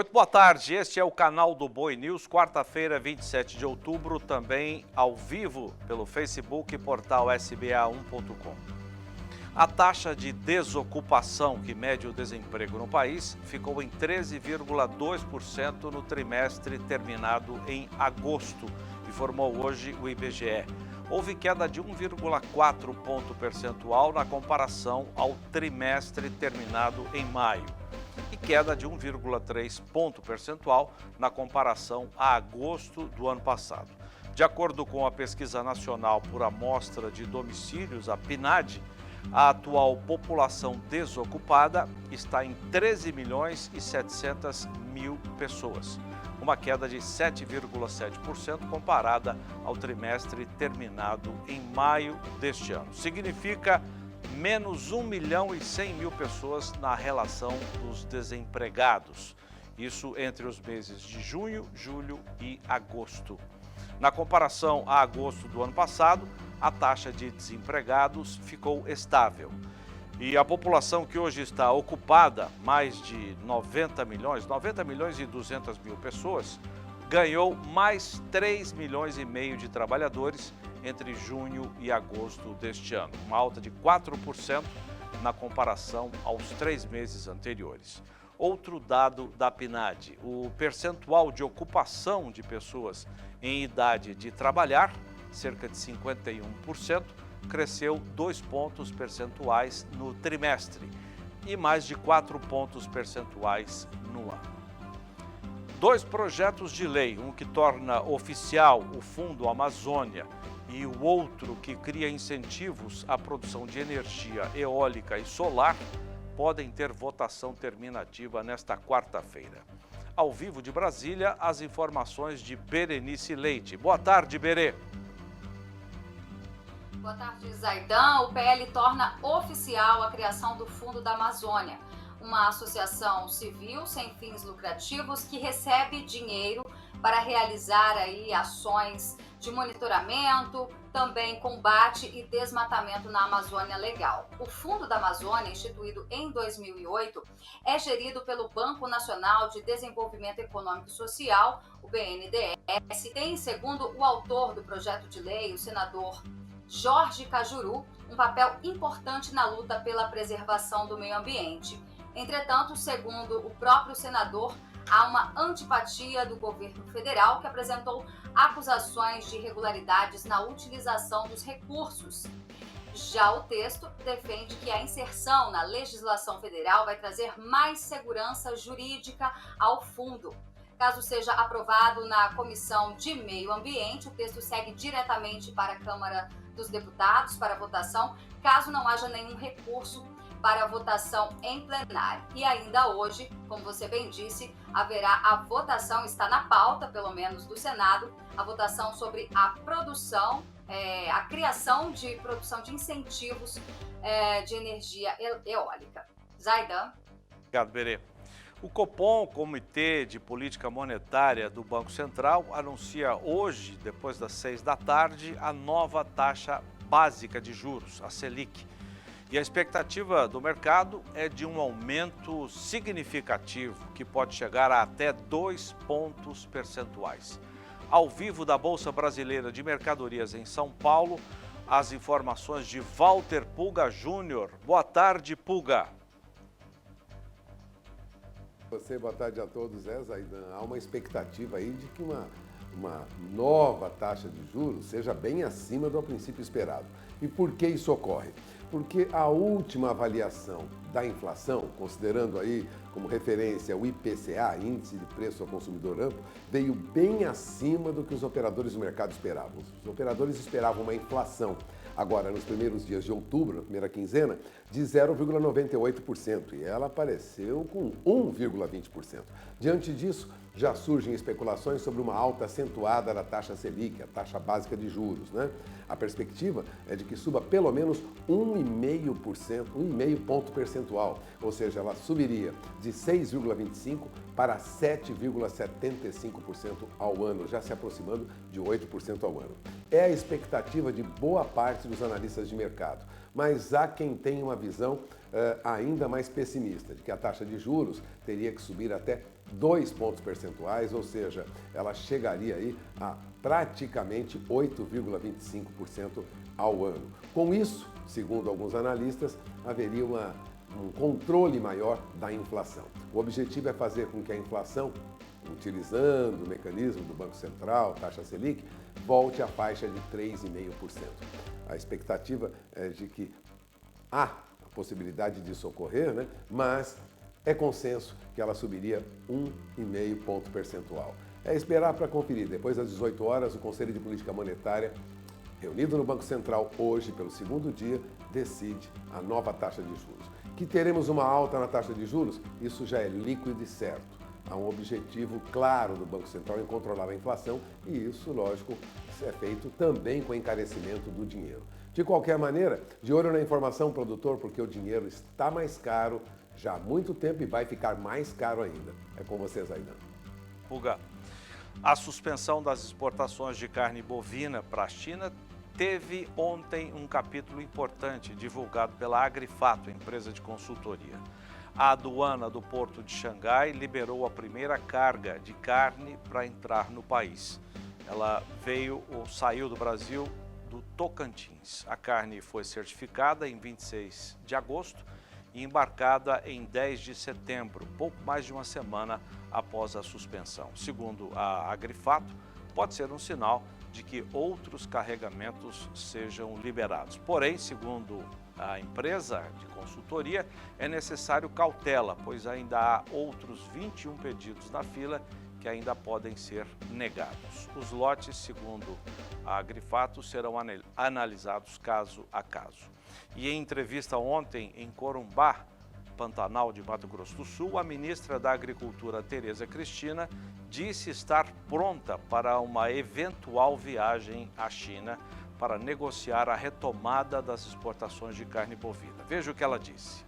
Muito boa tarde, este é o canal do Boi News, quarta-feira, 27 de outubro, também ao vivo pelo Facebook e portal sba1.com. A taxa de desocupação que mede o desemprego no país ficou em 13,2% no trimestre terminado em agosto, informou hoje o IBGE. Houve queda de 1,4 ponto percentual na comparação ao trimestre terminado em maio e queda de 1,3 ponto percentual na comparação a agosto do ano passado. De acordo com a Pesquisa Nacional por Amostra de Domicílios, a PNAD, a atual população desocupada está em 13 milhões e 700 mil pessoas, uma queda de 7,7% comparada ao trimestre terminado em maio deste ano. Significa menos 1 milhão e 100 mil pessoas na relação dos desempregados. Isso entre os meses de junho, julho e agosto. Na comparação a agosto do ano passado, a taxa de desempregados ficou estável. E a população que hoje está ocupada, mais de 90 milhões e 200 mil pessoas, ganhou mais 3 milhões e meio de trabalhadores entre junho e agosto deste ano, uma alta de 4% na comparação aos 3 meses anteriores. Outro dado da PNAD, o percentual de ocupação de pessoas em idade de trabalhar, cerca de 51%, cresceu 2 pontos percentuais no trimestre e mais de 4 pontos percentuais no ano. 2 projetos de lei, um que torna oficial o Fundo Amazônia e o outro que cria incentivos à produção de energia eólica e solar, podem ter votação terminativa nesta quarta-feira. Ao vivo de Brasília, as informações de Berenice Leite. Boa tarde, Berê. Boa tarde, Zaidan. O PL torna oficial a criação do Fundo da Amazônia, uma associação civil sem fins lucrativos que recebe dinheiro para realizar ações de monitoramento, também combate e desmatamento na Amazônia Legal. O Fundo da Amazônia, instituído em 2008, é gerido pelo Banco Nacional de Desenvolvimento Econômico e Social, o BNDES. Tem, segundo o autor do projeto de lei, o senador Jorge Cajuru, um papel importante na luta pela preservação do meio ambiente. Entretanto, segundo o próprio senador, há uma antipatia do governo federal que apresentou acusações de irregularidades na utilização dos recursos. Já o texto defende que a inserção na legislação federal vai trazer mais segurança jurídica ao fundo. Caso seja aprovado na Comissão de Meio Ambiente, o texto segue diretamente para a Câmara dos Deputados para votação, caso não haja nenhum recurso para votação em plenário. E ainda hoje, como você bem disse, haverá a votação, está na pauta, pelo menos do Senado, a votação sobre a produção, a criação de produção de incentivos de energia eólica. Zaidan. Obrigado, Berê. O Copom, Comitê de Política Monetária do Banco Central, anuncia hoje, depois das 6 da tarde, a nova taxa básica de juros, a Selic. E a expectativa do mercado é de um aumento significativo, que pode chegar a até 2 pontos percentuais. Ao vivo da Bolsa Brasileira de Mercadorias em São Paulo, as informações de Walter Pulga Júnior. Boa tarde, Pulga. Boa tarde a todos, Zaidan. Há uma expectativa aí de que uma nova taxa de juros seja bem acima do princípio esperado. E por que isso ocorre? Porque a última avaliação da inflação, considerando aí como referência o IPCA, Índice de Preço ao Consumidor Amplo, veio bem acima do que os operadores do mercado esperavam. Os operadores esperavam uma inflação, agora nos primeiros dias de outubro, na primeira quinzena, de 0,98%, e ela apareceu com 1,20%. Diante disso, já surgem especulações sobre uma alta acentuada da taxa Selic, a taxa básica de juros, né? A perspectiva é de que suba pelo menos 1,5%, 1,5 ponto percentual, ou seja, ela subiria de 6,25% para 7,75% ao ano, já se aproximando de 8% ao ano. É a expectativa de boa parte dos analistas de mercado, mas há quem tenha uma visão ainda mais pessimista, de que a taxa de juros teria que subir até 2 pontos percentuais, ou seja, ela chegaria aí a praticamente 8,25% ao ano. Com isso, segundo alguns analistas, haveria um controle maior da inflação. O objetivo é fazer com que a inflação, utilizando o mecanismo do Banco Central, taxa Selic, volte à faixa de 3,5%. A expectativa é de que há a possibilidade disso ocorrer, né? Mas é consenso que ela subiria 1,5 ponto percentual. É esperar para conferir. Depois das 18 horas, o Conselho de Política Monetária, reunido no Banco Central hoje pelo segundo dia, decide a nova taxa de juros. Que teremos uma alta na taxa de juros, isso já é líquido e certo. Há um objetivo claro do Banco Central em controlar a inflação e isso, lógico, é feito também com o encarecimento do dinheiro. De qualquer maneira, de olho na informação, produtor, porque o dinheiro está mais caro já há muito tempo e vai ficar mais caro ainda. É com vocês, Aidan. Puga, a suspensão das exportações de carne bovina para a China teve ontem um capítulo importante divulgado pela Agrifato, empresa de consultoria. A aduana do Porto de Xangai liberou a primeira carga de carne para entrar no país. Ela veio ou saiu do Brasil do Tocantins. A carne foi certificada em 26 de agosto e embarcada em 10 de setembro, pouco mais de uma semana após a suspensão. Segundo a Agrifato, pode ser um sinal de que outros carregamentos sejam liberados. Porém, segundo a empresa de consultoria, é necessário cautela, pois ainda há outros 21 pedidos na fila que ainda podem ser negados. Os lotes, segundo a Agrifato, serão analisados caso a caso. E em entrevista ontem em Corumbá, Pantanal de Mato Grosso do Sul, a ministra da Agricultura, Tereza Cristina, disse estar pronta para uma eventual viagem à China para negociar a retomada das exportações de carne bovina. Veja o que ela disse.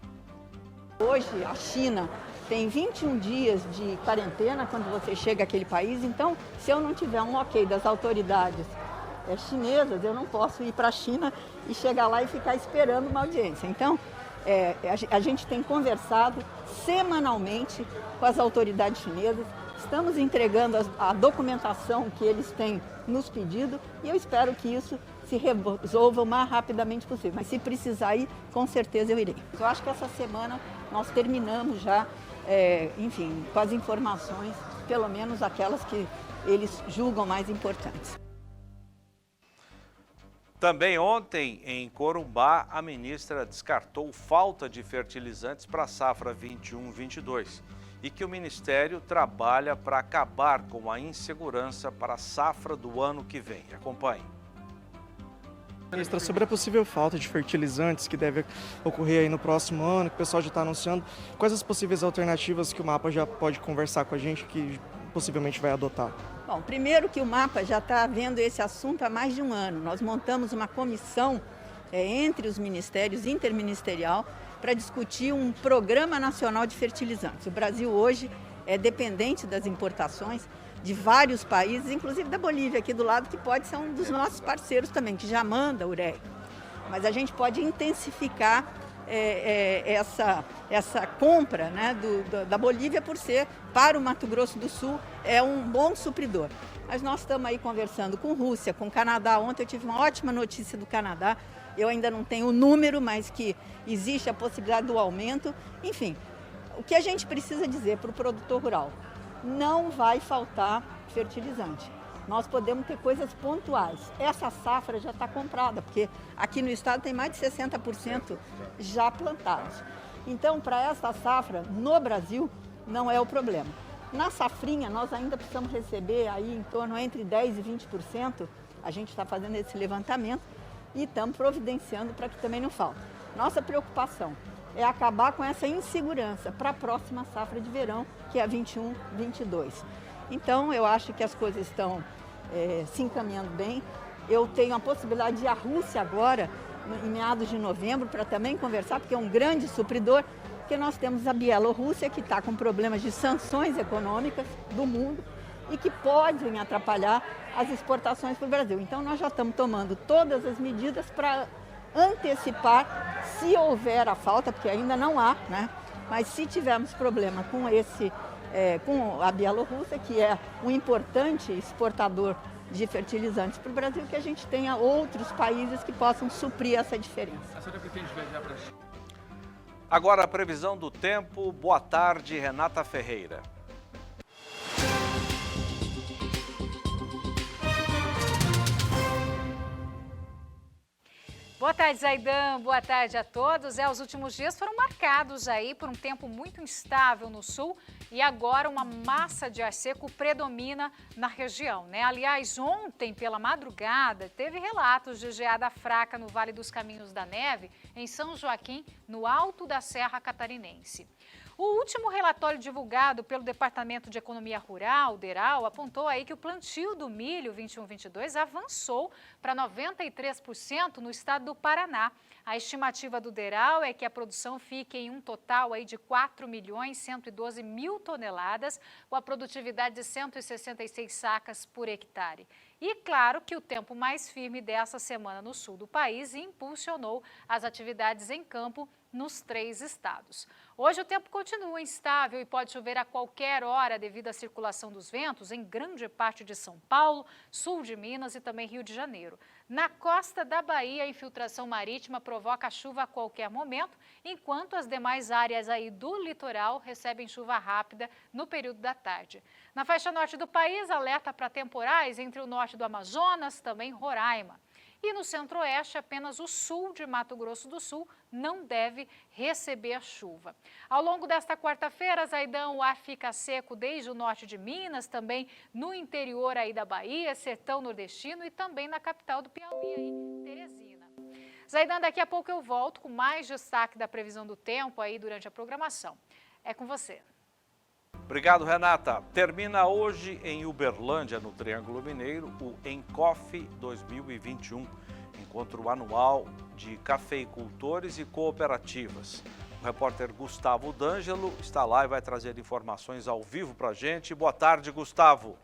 Hoje a China tem 21 dias de quarentena quando você chega àquele país, então se eu não tiver um ok das autoridades chinesas, eu não posso ir para a China e chegar lá e ficar esperando uma audiência. Então, a gente tem conversado semanalmente com as autoridades chinesas, estamos entregando a documentação que eles têm nos pedido e eu espero que isso se resolva o mais rapidamente possível. Mas se precisar ir, com certeza eu irei. Eu acho que essa semana nós terminamos já, enfim, com as informações, pelo menos aquelas que eles julgam mais importantes. Também ontem, em Corumbá, a ministra descartou falta de fertilizantes para a safra 21-22 e que o Ministério trabalha para acabar com a insegurança para a safra do ano que vem. Acompanhe. Ministra, sobre a possível falta de fertilizantes que deve ocorrer aí no próximo ano, que o pessoal já está anunciando, quais as possíveis alternativas que o MAPA já pode conversar com a gente que possivelmente vai adotar? Bom, primeiro que o MAPA já está vendo esse assunto há mais de um ano. Nós montamos uma comissão entre os ministérios, interministerial, para discutir um programa nacional de fertilizantes. O Brasil hoje é dependente das importações de vários países, inclusive da Bolívia aqui do lado, que pode ser um dos nossos parceiros também, que já manda ureia. Mas a gente pode intensificar essa compra, né, da Bolívia por ser, para o Mato Grosso do Sul, é um bom supridor. Mas nós estamos aí conversando com Rússia, com Canadá. Ontem eu tive uma ótima notícia do Canadá, eu ainda não tenho o número, mas que existe a possibilidade do aumento. Enfim, o que a gente precisa dizer para o produtor rural? Não vai faltar fertilizante. Nós podemos ter coisas pontuais. Essa safra já está comprada, porque aqui no estado tem mais de 60% já plantados. Então, para essa safra, no Brasil, não é o problema. Na safrinha, nós ainda precisamos receber aí em torno entre 10% e 20%. A gente está fazendo esse levantamento e estamos providenciando para que também não falte. Nossa preocupação é acabar com essa insegurança para a próxima safra de verão, que é a 21-22. Então, eu acho que as coisas estão se encaminhando bem. Eu tenho a possibilidade de ir à Rússia agora, em meados de novembro, para também conversar, porque é um grande supridor. porque nós temos a Bielorrússia, que está com problemas de sanções econômicas do mundo e que podem atrapalhar as exportações para o Brasil. Então, nós já estamos tomando todas as medidas para antecipar, se houver a falta, porque ainda não há, né? Mas se tivermos problema com com a Bielorrússia, que é um importante exportador de fertilizantes para o Brasil, que a gente tenha outros países que possam suprir essa diferença. A senhora pretende viajar para a China? Agora a previsão do tempo. Boa tarde, Renata Ferreira. Boa tarde, Zaidan. Boa tarde a todos. Os últimos dias foram marcados aí por um tempo muito instável no sul e agora uma massa de ar seco predomina na região, né? Aliás, ontem pela madrugada teve relatos de geada fraca no Vale dos Caminhos da Neve, em São Joaquim, no alto da Serra Catarinense. O último relatório divulgado pelo Departamento de Economia Rural, DERAL, apontou aí que o plantio do milho 21-22 avançou para 93% no estado do Paraná. A estimativa do DERAL é que a produção fique em um total aí de 4.112.000 toneladas, com a produtividade de 166 sacas por hectare. E claro que o tempo mais firme dessa semana no sul do país impulsionou as atividades em campo nos 3 estados. Hoje o tempo continua instável e pode chover a qualquer hora devido à circulação dos ventos em grande parte de São Paulo, sul de Minas e também Rio de Janeiro. Na costa da Bahia, a infiltração marítima provoca chuva a qualquer momento, enquanto as demais áreas aí do litoral recebem chuva rápida no período da tarde. Na faixa norte do país, alerta para temporais entre o norte do Amazonas, também Roraima. E no centro-oeste, apenas o sul de Mato Grosso do Sul não deve receber chuva. Ao longo desta quarta-feira, Zaidan, o ar fica seco desde o norte de Minas, também no interior aí da Bahia, sertão nordestino e também na capital do Piauí, aí, Teresina. Zaidan, daqui a pouco eu volto com mais destaque da previsão do tempo aí durante a programação. É com você. Obrigado, Renata. Termina hoje em Uberlândia, no Triângulo Mineiro, o Encof 2021, encontro anual de cafeicultores e cooperativas. O repórter Gustavo D'Angelo está lá e vai trazer informações ao vivo para a gente. Boa tarde, Gustavo.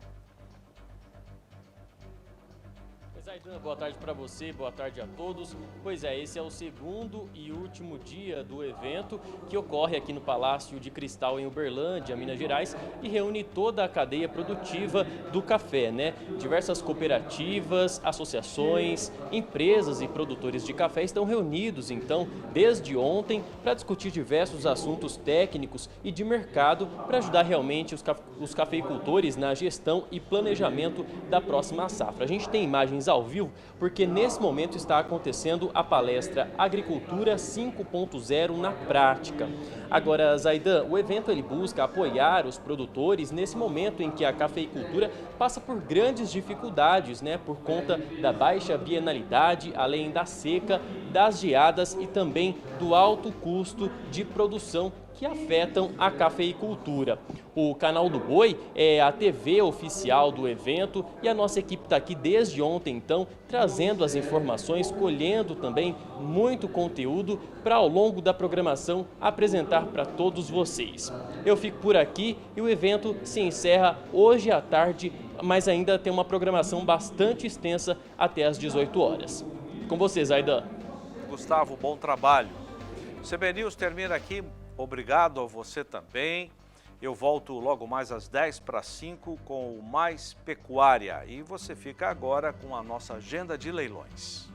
Zaidan, boa tarde para você, boa tarde a todos. Pois é, esse é o segundo e último dia do evento que ocorre aqui no Palácio de Cristal em Uberlândia, Minas Gerais, e reúne toda a cadeia produtiva do café, né? Diversas cooperativas, associações, empresas e produtores de café estão reunidos, então, desde ontem, para discutir diversos assuntos técnicos e de mercado para ajudar realmente os cafeicultores na gestão e planejamento da próxima safra. A gente tem imagens ao vivo, porque nesse momento está acontecendo a palestra Agricultura 5.0 na prática. Agora, Zaidan, o evento ele busca apoiar os produtores nesse momento em que a cafeicultura passa por grandes dificuldades, né, por conta da baixa bienalidade, além da seca, das geadas e também do alto custo de produção que afetam a cafeicultura. O Canal do Boi é a TV oficial do evento e a nossa equipe está aqui desde ontem, então, trazendo as informações, colhendo também muito conteúdo para ao longo da programação apresentar para todos vocês. Eu fico por aqui e o evento se encerra hoje à tarde, mas ainda tem uma programação bastante extensa até às 18 horas. Com vocês, Zaidan. Gustavo, bom trabalho. O CB News termina aqui. Obrigado a você também. Eu volto logo mais às 10:05 com o Mais Pecuária. E você fica agora com a nossa agenda de leilões.